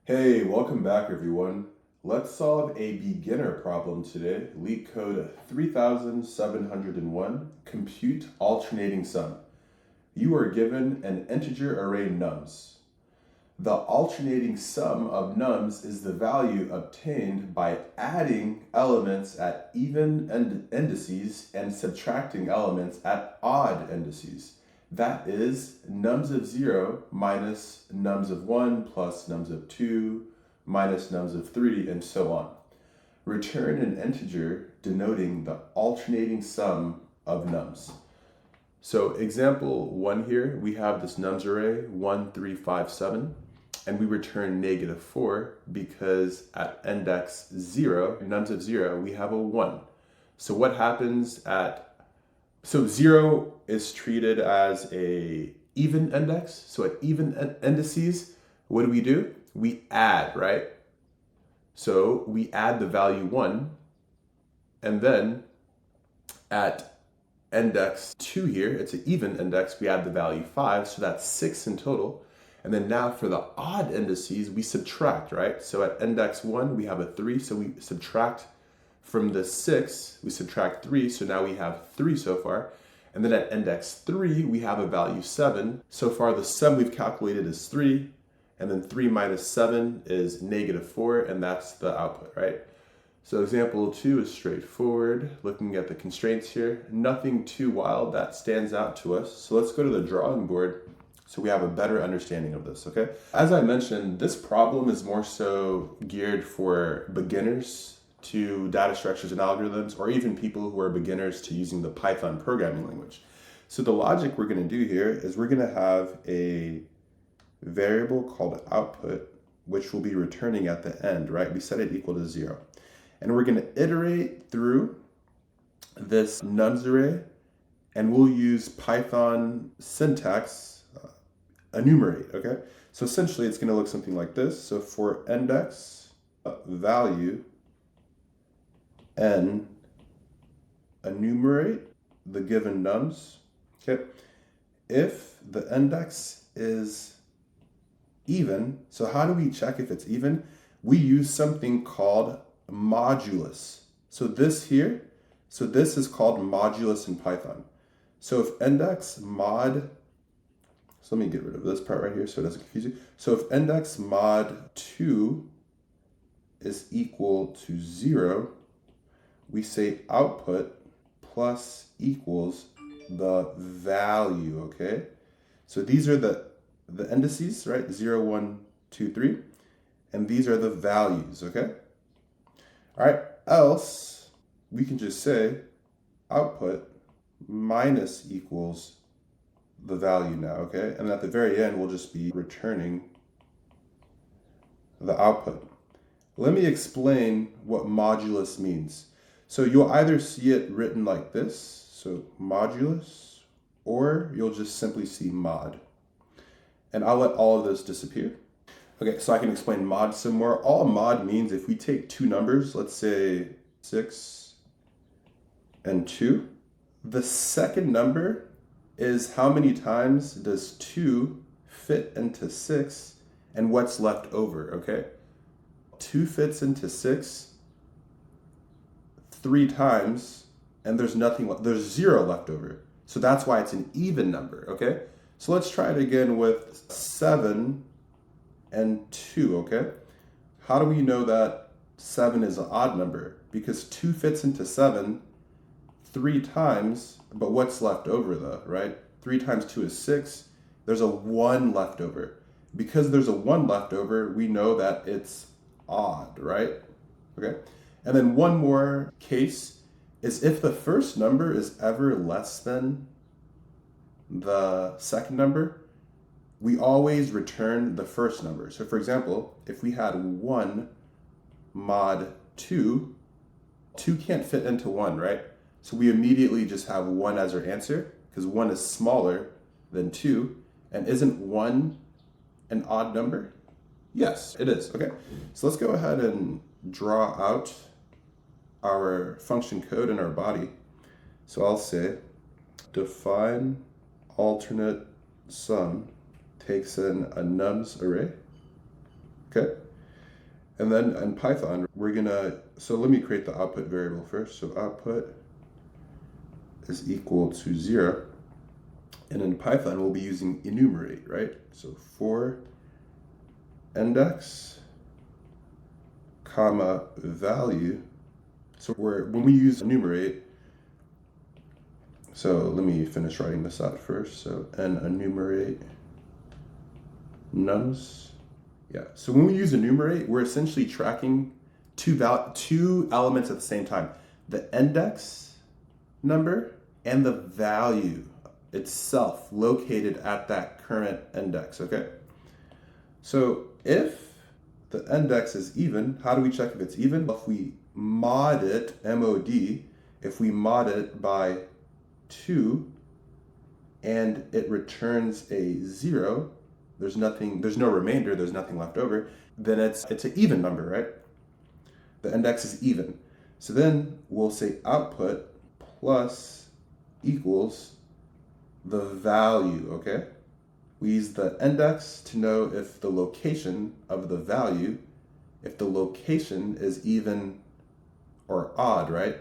Hey, welcome back everyone. Let's solve a beginner problem today. LeetCode 3701, compute alternating sum. You are given an integer array nums. The alternating sum of nums is the value obtained by adding elements at even indices and subtracting elements at odd indices. That is nums of 0 minus nums of 1 plus nums of 2 minus nums of 3 and so on. Return an integer denoting the alternating sum of nums. So example 1 here, we have this nums array 1, 3, 5, 7, and we return -4 because at index 0, nums of 0, we have a 1. So what happens so 0 is treated as a even index. So at even indices, what do? We add, right? So we add the value 1, and then at index 2 here, it's an even index, we add the value 5, so that's 6 in total. And then now for the odd indices, we subtract, right? So at index 1, we have a 3, so we subtract from the 6, we subtract 3, so now we have 3 so far. And then at index 3, we have a value 7. So far, the sum we've calculated is 3, and then 3 minus 7 is -4, and that's the output, right? So example 2 is straightforward. Looking at the constraints here, nothing too wild that stands out to us. So let's go to the drawing board so we have a better understanding of this, okay? As I mentioned, this problem is more so geared for beginners to data structures and algorithms, or even people who are beginners to using the Python programming language. So the logic we're going to do here is we're going to have a variable called output, which will be returning at the end, right? We set it equal to 0. And we're going to iterate through this nums array, and we'll use Python syntax, enumerate, okay? So essentially it's going to look something like this. So for index value n, enumerate the given nums, okay? If the index is even, so how do we check if it's even? We use something called modulus. So this is called modulus in Python. So if index mod, so let me get rid of this part right here so it doesn't confuse you. So if index mod 2 is equal to 0, we say output plus equals the value, okay? So these are the indices, right? 0, 1, 2, 3. And these are the values, okay? All right, else we can just say output minus equals the value now, okay? And at the very end, we'll just be returning the output. Let me explain what modulus means. So you'll either see it written like this, so modulus, or you'll just simply see mod. And I'll let all of this disappear. Okay, so I can explain mod some more. All mod means, if we take two numbers, let's say 6 and 2, the second number is how many times does 2 fit into 6 and what's left over, okay? 2 fits into 6 3 times, and there's nothing left. There's 0 left over. So that's why it's an even number, okay? So let's try it again with 7 and 2, okay? How do we know that 7 is an odd number? Because 2 fits into 7 3 times, but what's left over though, right? 3 times 2 is 6. There's a 1 left over. Because there's a 1 left over, we know that it's odd, right? Okay. And then one more case is if the first number is ever less than the second number, we always return the first number. So for example, if we had 1 mod 2, 2 can't fit into 1, right? So we immediately just have 1 as our answer, because 1 is smaller than 2. And isn't 1 an odd number? Yes, it is. Okay, so let's go ahead and draw out our function code in our body. So I'll say define alternate sum takes in a nums array, okay? And then in Python, so let me create the output variable first. So output is equal to 0. And in Python, we'll be using enumerate, right? So for index, comma, value. So when we use enumerate, so let me finish writing this out first. So enumerate nums. Yeah, so when we use enumerate, we're essentially tracking two elements at the same time. The index number and the value itself located at that current index, okay? So if the index is even, how do we check if it's even? If we mod it, MOD, if we mod it by 2 and it returns a 0, there's no remainder, there's nothing left over, then it's an even number, right? The index is even. So then we'll say output plus equals the value, okay? We use the index to know if the location of the value, if the location is even or odd, right?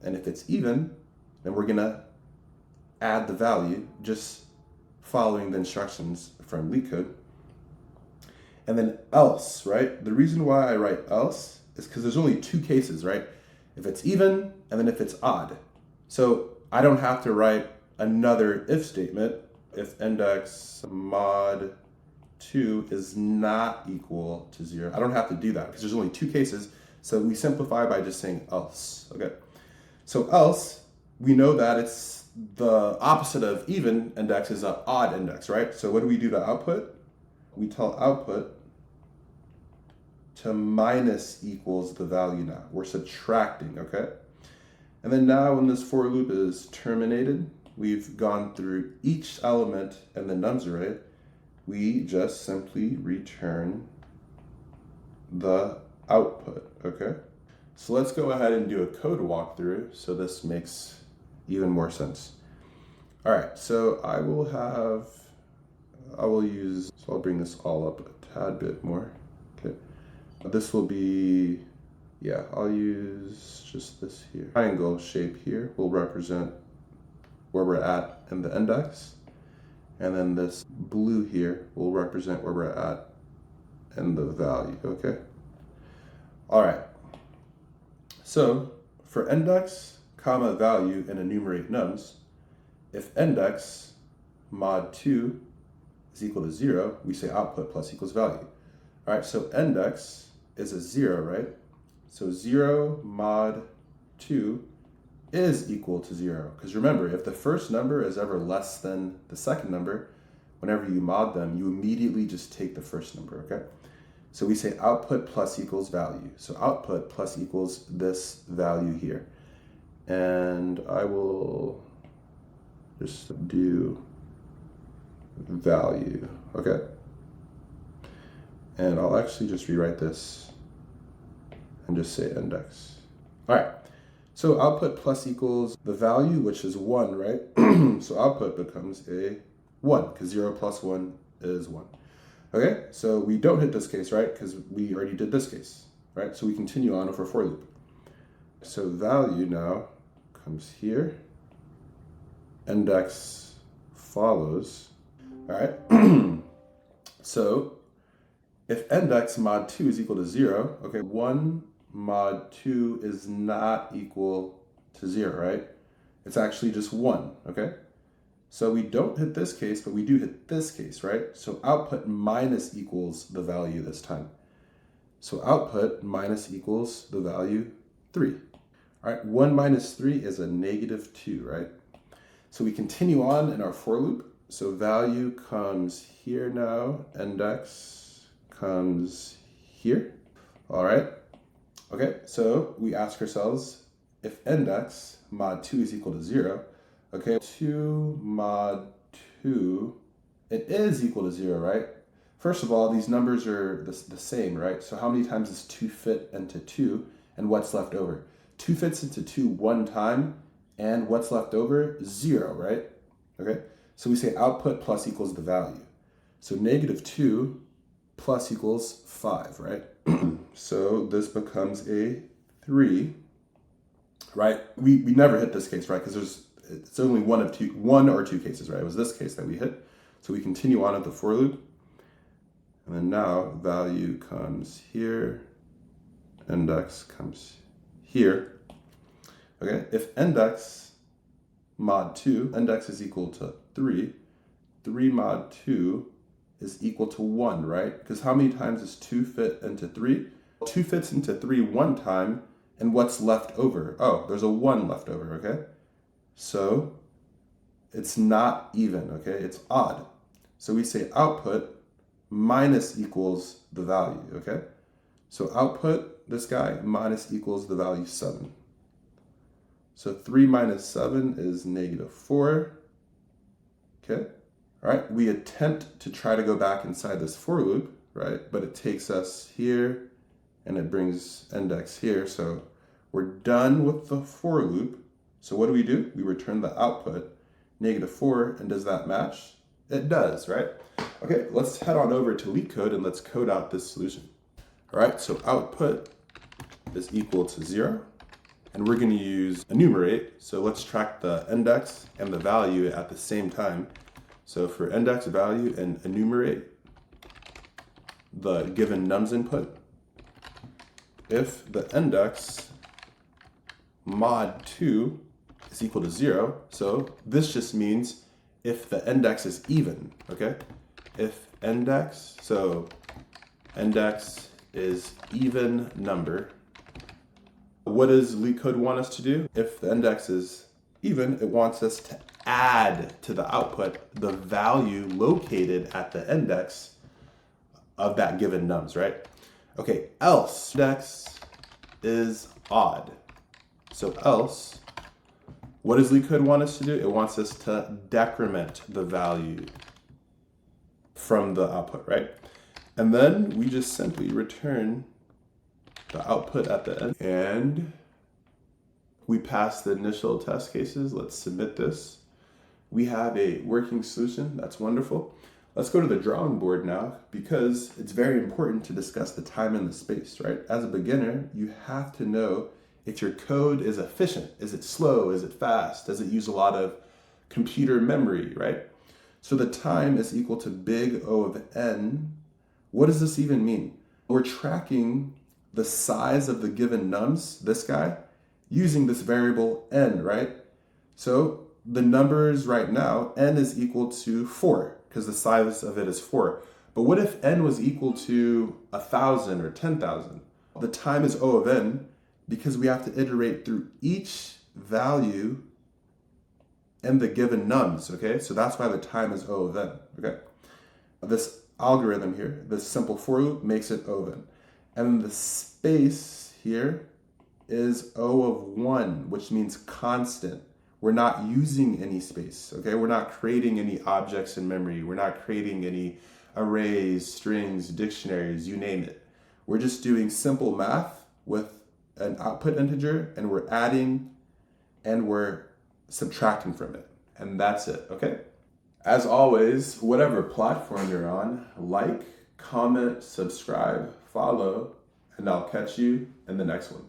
And if it's even, then we're gonna add the value just following the instructions from LeetCode. And then else, right? The reason why I write else is because there's only two cases, right? If it's even and then if it's odd. So I don't have to write another if statement if index mod 2 is not equal to 0. I don't have to do that because there's only two cases. So we simplify by just saying else, okay? So else, we know that it's the opposite of even index is an odd index, right? So what do we do to output? We tell output to minus equals the value now. We're subtracting, okay? And then now when this for loop is terminated, we've gone through each element in the nums array. We just simply return the output, okay? So let's go ahead and do a code walkthrough so this makes even more sense. All right, so I'll bring this all up a tad bit more, okay? This will be, yeah, I'll use just this here. Triangle shape here will represent where we're at in the index. And then this blue here will represent where we're at in the value, okay? All right, so for index, comma, value, and enumerate nums, if index mod 2 is equal to 0, we say output plus equals value. All right, so index is a 0, right? So 0 mod 2 is equal to 0. Because remember, if the first number is ever less than the second number, whenever you mod them, you immediately just take the first number, okay? So we say output plus equals value. So output plus equals this value here. And I will just do value, okay? And I'll actually just rewrite this and just say index. All right, so output plus equals the value, which is 1, right? So output becomes a 1, because 0 plus 1 is 1. Okay, so we don't hit this case, right? Because we already did this case, right? So we continue on with our for loop. So value now comes here. Index follows. All right. So if index mod 2 is equal to 0, okay, 1 mod 2 is not equal to 0, right? It's actually just 1, okay? So we don't hit this case, but we do hit this case, right? So output minus equals the value this time. So output minus equals the value 3. All right, 1 minus 3 is a negative 2, right? So we continue on in our for loop. So value comes here now, index comes here. All right, okay, so we ask ourselves if index mod 2 is equal to 0, okay, 2 mod 2, it is equal to 0, right? First of all, these numbers are the same, right? So how many times does 2 fit into 2, and what's left over? 2 fits into 2 one time, and what's left over? 0, right? Okay, so we say output plus equals the value. So negative 2 plus equals 5, right? So this becomes a 3, right? We never hit this case, right? Because it's only one or two cases, right? It was this case that we hit. So we continue on at the for loop. And then now value comes here, index comes here. Okay, if index mod 2, index is equal to 3, 3 mod 2 is equal to 1, right? Because how many times does 2 fit into 3? 2 fits into 3 one time, and what's left over? Oh, there's a 1 left over, okay? So it's not even, okay? It's odd. So we say output minus equals the value, okay? So output, this guy, minus equals the value 7. So 3 minus 7 is -4, okay? All right, we attempt to try to go back inside this for loop, right? But it takes us here and it brings index here. So we're done with the for loop. So what do? We return the output, -4, and does that match? It does, right? Okay, let's head on over to LeetCode and let's code out this solution. All right, so output is equal to 0, and we're gonna use enumerate. So let's track the index and the value at the same time. So for index value and enumerate the given nums input, if the index mod 2 is equal to 0, so this just means if the index is even, okay? If index, so index is even number, what does LeetCode want us to do? If the index is even, it wants us to add to the output the value located at the index of that given nums, right? Okay, else index is odd. So else, what does LeetCode want us to do? It wants us to decrement the value from the output, right? And then we just simply return the output at the end. And we pass the initial test cases. Let's submit this. We have a working solution. That's wonderful. Let's go to the drawing board now, because it's very important to discuss the time and the space, right? As a beginner, you have to know if your code is efficient. Is it slow? Is it fast? Does it use a lot of computer memory, right? So the time is equal to big O of n. What does this even mean? We're tracking the size of the given nums, this guy, using this variable n, right? So the numbers right now, n is equal to 4, because the size of it is 4. But what if n was equal to 1,000 or 10,000? The time is O of n, because we have to iterate through each value and the given nums, okay? So that's why the time is O of n, okay? This algorithm here, this simple for loop, makes it O of n. And the space here is O of 1, which means constant. We're not using any space, okay? We're not creating any objects in memory. We're not creating any arrays, strings, dictionaries, you name it. We're just doing simple math with an output integer, and we're adding and we're subtracting from it. And that's it, okay? As always, whatever platform you're on, like, comment, subscribe, follow, and I'll catch you in the next one.